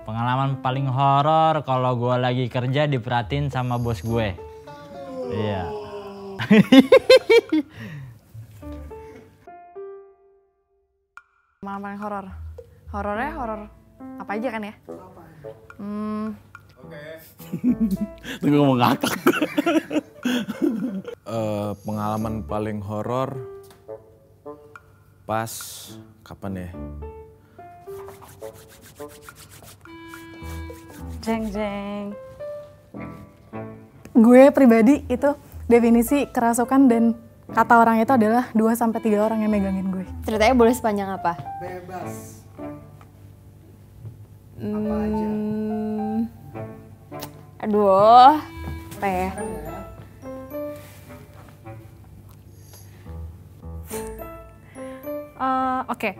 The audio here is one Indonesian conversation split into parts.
Pengalaman paling horor kalau gue lagi kerja diperhatiin sama bos gue. Iya. Pengalaman paling horor. Horornya horor apa aja kan ya? Oke. Tunggu mau ngakak. Pengalaman paling horor pas kapan ya? Jeng jeng. Gue pribadi itu definisi kerasukan dan kata orang itu adalah 2-3 orang yang megangin gue. Ceritanya boleh sepanjang apa? Bebas. Apa aja? Aduh, apa ya? Oke.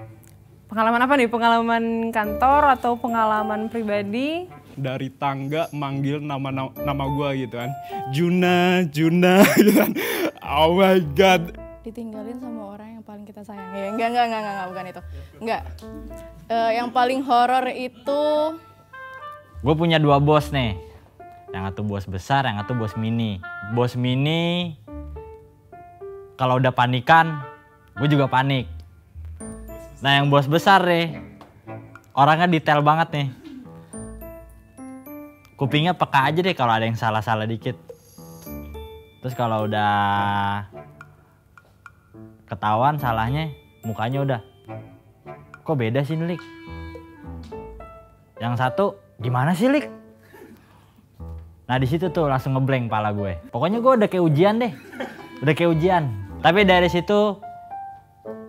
Pengalaman apa nih? Pengalaman kantor atau pengalaman pribadi? Dari tangga manggil nama gue gitu kan. Juna gitu kan. Oh my god. Ditinggalin sama orang yang paling kita sayang. Ya, enggak, bukan itu. Enggak. Yang paling horor itu Gue punya 2 bos nih. Yang satu bos besar, yang satu bos mini. Bos mini kalau udah panikan, gue juga panik. Nah yang bos besar nih, orangnya detail banget nih. Kupingnya peka aja deh kalau ada yang salah-salah dikit. Terus kalau udah ketahuan salahnya, mukanya udah, kok beda sih Lik? Yang satu, gimana sih Lik? Nah di situ tuh langsung ngeblank pala gue. Pokoknya gue udah kayak ujian deh, udah kayak ujian. Tapi dari situ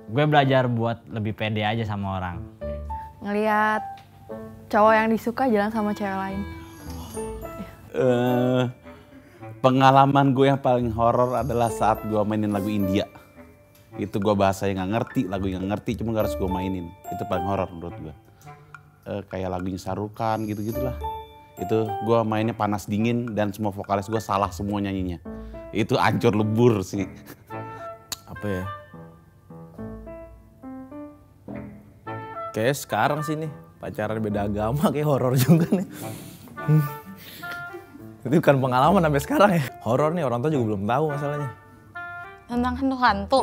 gue belajar buat lebih pede aja sama orang. ngelihat cowok yang disuka jalan sama cewek lain. Pengalaman gue yang paling horor adalah saat gue mainin lagu India. Itu gue bahasanya nggak ngerti, lagu yang nggak ngerti, cuma harus gue mainin. Itu paling horor menurut gue. Kayak lagunya Sarukan gitu-gitulah. Itu gue mainnya panas dingin dan semua vokalis gue salah semua nyanyinya. Itu hancur lebur sih. Apa ya? Kayak sekarang sih nih, pacaran beda agama kayak horor juga nih. Itu bukan pengalaman sampai sekarang ya. Horor nih, orang tua juga belum tahu masalahnya. Tentang hantu-hantu.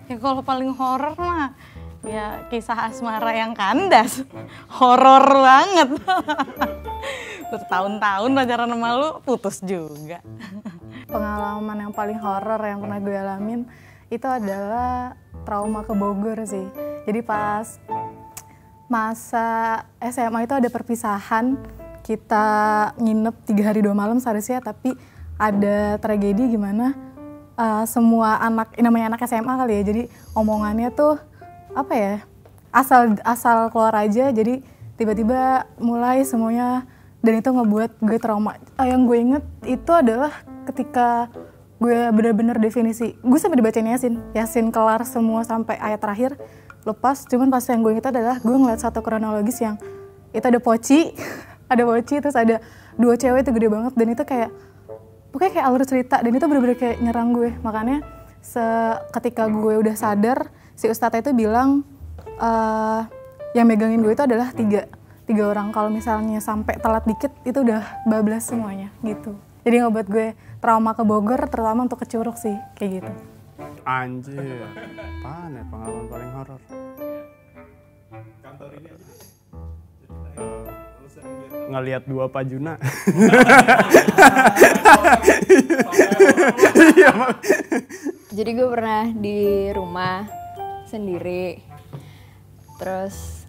Ya kalau paling horor mah ya kisah asmara yang kandas. Horor banget. Bertahun-tahun pacaran sama lu putus juga. Pengalaman yang paling horor yang pernah gue alamin itu adalah trauma ke Bogor sih. Jadi pas masa SMA itu ada perpisahan, kita nginep 3 hari 2 malam seharusnya, tapi ada tragedi gimana semua anak, namanya anak SMA kali ya, jadi omongannya tuh apa ya, asal keluar aja, jadi tiba-tiba mulai semuanya, dan itu ngebuat gue trauma. Yang gue inget itu adalah ketika gue bener-bener definisi, gue sampai dibacain Yasin kelar semua sampai ayat terakhir, lepas, cuman pas yang gue inget adalah gue ngeliat satu kronologis yang itu ada poci, ada poci, terus ada 2 cewek itu gede banget, dan itu kayak, pokoknya kayak alur cerita, dan itu bener-bener kayak nyerang gue. Makanya ketika gue udah sadar, si ustadz itu bilang yang megangin gue itu adalah tiga orang. Kalau misalnya sampai telat dikit, itu udah bablas semuanya gitu. Jadi ngebuat gue trauma ke Bogor, terutama untuk ke Curug sih, kayak gitu. Anjir, apaan ya pengalaman paling horor? Kantor ini aja. Ngelihat 2 Pak Juna. Jadi gue pernah di rumah sendiri. Terus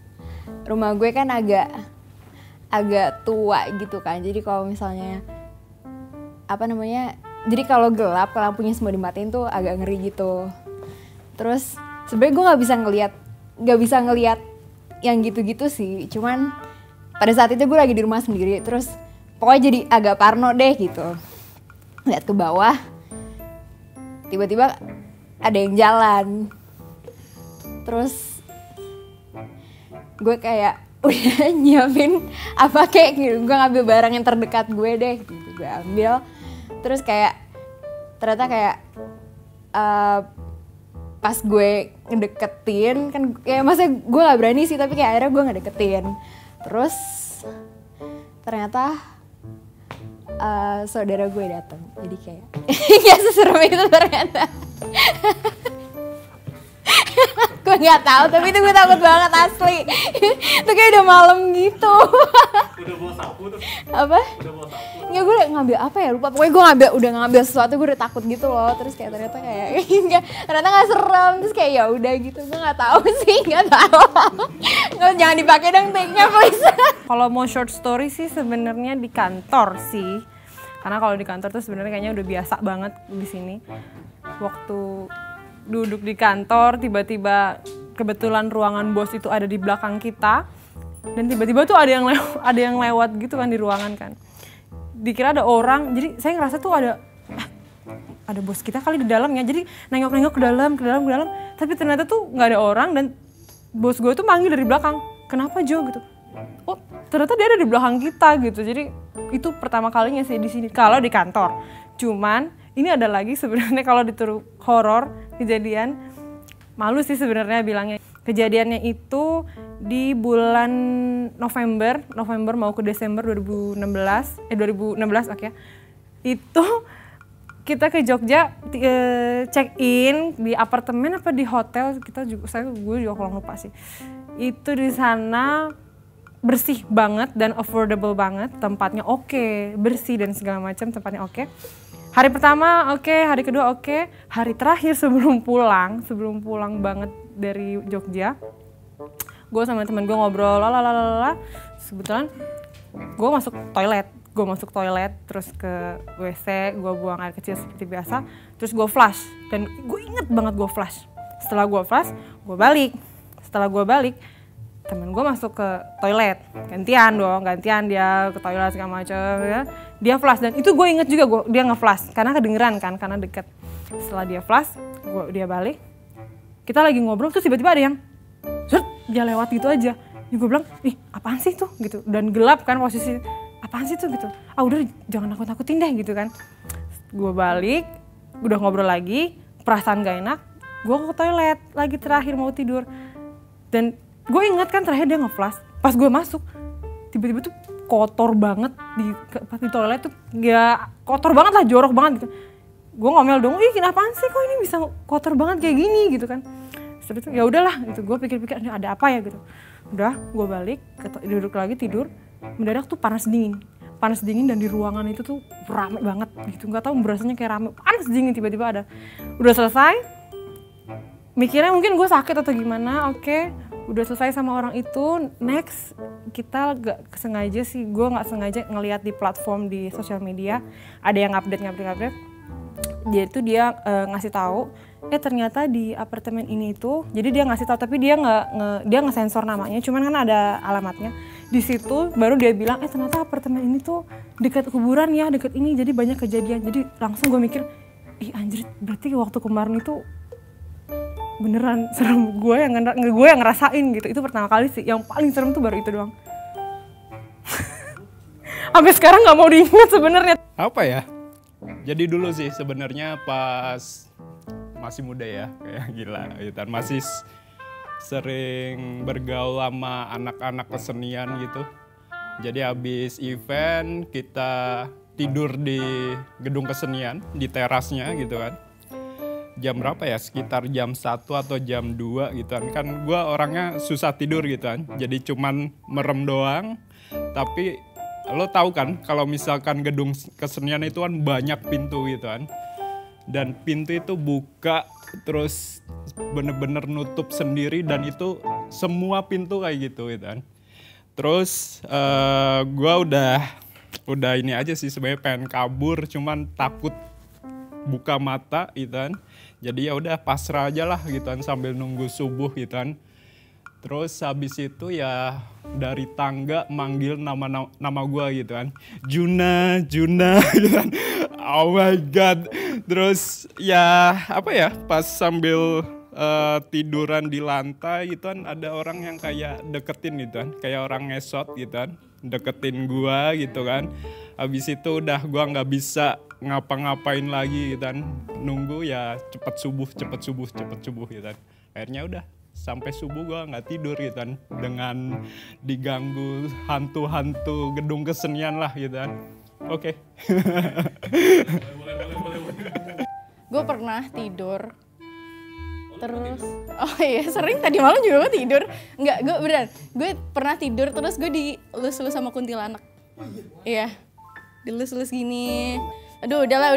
rumah gue kan agak tua gitu kan. Jadi kalau misalnya jadi kalau gelap, kalau lampunya semua dimatiin tuh agak ngeri gitu. Terus sebenarnya gue nggak bisa ngelihat yang gitu-gitu sih. Cuman pada saat itu gue lagi di rumah sendiri, terus pokoknya jadi agak parno deh gitu. Lihat ke bawah, tiba-tiba ada yang jalan. Terus gue kayak udah nyiapin apa kayak gitu, gue ngambil barang yang terdekat gue deh gitu. Gue ambil, terus kayak ternyata kayak pas gue ngedeketin kan kayak masa gue nggak berani sih, tapi kayak akhirnya gue ngedeketin. Terus ternyata saudara gue datang, jadi kayak nggak seserem itu ternyata. Gue nggak tahu, tapi itu gue takut banget asli. Itu kayak udah malam gitu. Udah bawa sapu tuh. Apa? Udah bawa sapu. Nggak, gue ngambil apa ya, lupa. Pokoknya gue udah ngambil sesuatu, gue udah takut gitu loh. Terus kayak ternyata nggak serem. Terus kayak ya udah gitu, gue nggak tahu sih, nggak tahu. Nggak, jangan dipakai dong take-nya please. Kalau mau short story sih sebenarnya di kantor sih. Karena kalau di kantor tuh sebenarnya kayaknya udah biasa banget di sini. Waktu duduk di kantor, tiba-tiba kebetulan ruangan bos itu ada di belakang kita. Dan tiba-tiba tuh ada yang lewat gitu kan di ruangan kan. Dikira ada orang, jadi saya ngerasa tuh ada bos kita kali di dalamnya. Jadi nengok-nengok ke dalam. Tapi ternyata tuh nggak ada orang dan bos gue tuh manggil dari belakang. Kenapa Jo gitu? Oh ternyata dia ada di belakang kita gitu. Jadi itu pertama kalinya sih di sini kalau di kantor. Cuman ini ada lagi sebenarnya kalau di true horor kejadian malu sih sebenarnya bilangnya. Kejadiannya itu di bulan November mau ke Desember 2016 oke. Itu kita ke Jogja check in di apartemen apa di hotel, gue juga kurang lupa sih. Itu di sana bersih banget dan affordable banget, tempatnya oke, bersih dan segala macam, tempatnya oke. Hari pertama oke, hari kedua oke, hari terakhir sebelum pulang banget dari Jogja, gue sama temen gue ngobrol, Kebetulan gue masuk toilet, terus ke WC, gue buang air kecil seperti biasa, terus gue flush, dan gue inget banget gue flush. Setelah gue flush, gue balik, temen gue masuk ke toilet, gantian dia ke toilet segala macam ya. Dia flash dan itu gue inget juga dia nge-flash karena kedengeran kan, karena deket. Setelah dia flash, dia balik, kita lagi ngobrol terus tiba-tiba ada yang dia lewat gitu aja. Ya gue bilang, ih apaan sih tuh gitu, dan gelap kan posisi, apaan sih tuh gitu. Udah jangan nakut-nakutin deh gitu kan. Gue balik, udah ngobrol lagi, perasaan gak enak, gue ke toilet lagi terakhir mau tidur. Dan gue ingat kan terakhir dia nge-flash, pas gue masuk tiba-tiba tuh kotor banget di toilet tuh, ya kotor banget lah, jorok banget gitu. Gue ngomel dong, ih kenapaan sih kok ini bisa kotor banget kayak gini gitu kan. Setelah itu ya udahlah gitu, gue pikir-pikir ada apa ya gitu. Udah gue balik duduk lagi tidur, mendadak tuh panas dingin dan di ruangan itu tuh rame banget gitu, nggak tahu berasanya kayak rame, panas dingin tiba-tiba ada. Udah selesai, mikirnya mungkin gue sakit atau gimana, oke. Udah selesai sama orang itu, next kita gak sengaja sih, gue gak sengaja ngelihat di platform di sosial media ada yang update. Dia ngasih tahu, ternyata di apartemen ini itu, jadi dia ngasih tahu tapi dia nggak sensor namanya, cuman kan ada alamatnya. Di situ baru dia bilang, ternyata apartemen ini tuh dekat kuburan ya, dekat ini, jadi banyak kejadian. Jadi langsung gue mikir, ih anjir, berarti waktu kemarin itu beneran serem, gue yang ngerasain gitu. Itu pertama kali sih, yang paling serem tuh baru itu doang. Sampai sekarang nggak mau diingat sebenarnya. Apa ya? Jadi dulu sih sebenarnya pas masih muda ya, kayak gila gitu, masih sering bergaul sama anak-anak kesenian gitu. Jadi habis event kita tidur di gedung kesenian, di terasnya gitu kan. Jam berapa ya, sekitar jam 1 atau jam 2 gitu kan gue orangnya susah tidur gitu kan, jadi cuman merem doang. Tapi lo tahu kan kalau misalkan gedung kesenian itu kan banyak pintu gitu kan, dan pintu itu buka terus bener-bener nutup sendiri, dan itu semua pintu kayak gitu kan. Terus gue udah ini aja sih sebenarnya, pengen kabur cuman takut buka mata gitu kan. Jadi ya udah pasrah aja lah gitu kan sambil nunggu subuh gitu kan. Terus habis itu ya dari tangga manggil nama gue gitu kan. Juna gitu kan. Oh my god. Terus ya apa ya, pas sambil tiduran di lantai gitu kan, ada orang yang kayak deketin gitu kan. Kayak orang ngesot gitu kan. Deketin gue gitu kan. Habis itu udah gue gak bisa ngapa-ngapain lagi gitu kan. Nunggu ya cepet subuh gitu kan. Akhirnya udah sampai subuh gue nggak tidur gitu kan, dengan diganggu hantu-hantu gedung kesenian lah gitu kan. Oke. Gue pernah tidur terus oh iya sering tadi malam juga gue tidur nggak gue beneran gue pernah tidur terus gue dilus-lus sama kuntilanak. Iya dilus-lus gini, aduh udahlah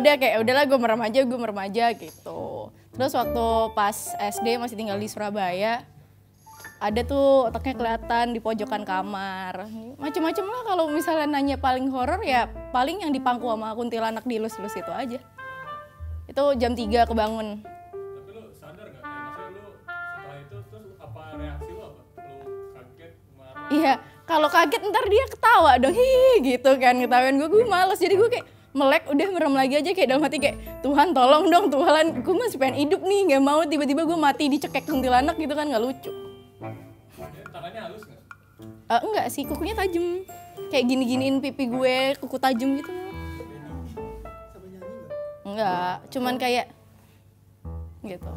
gue merem aja gitu. Terus waktu pas SD masih tinggal di Surabaya, ada tuh otaknya kelihatan di pojokan kamar. Macem-macem lah, kalau misalnya nanya paling horor ya paling yang dipangku sama kuntilanak dilus-lus itu aja. Itu jam 3 kebangun. Tapi lu sadar nggak? Maksudnya lu setelah itu terus apa reaksi lu apa? Lu kaget, marah? Iya, kalau kaget ntar dia ketawa dong, hihi gitu kan, ketawain gue males. Jadi gue kayak melek, udah merem lagi aja kayak dalam hati kayak Tuhan tolong dong Tuhan, gue masih pengen hidup nih, nggak mau tiba-tiba gue mati dicekek kuntilanak gitu kan, nggak lucu. Tangannya halus nggak? Enggak sih, kukunya tajam, kayak gini-giniin pipi gue, kuku tajam gitu. Enggak, cuman kayak gitu.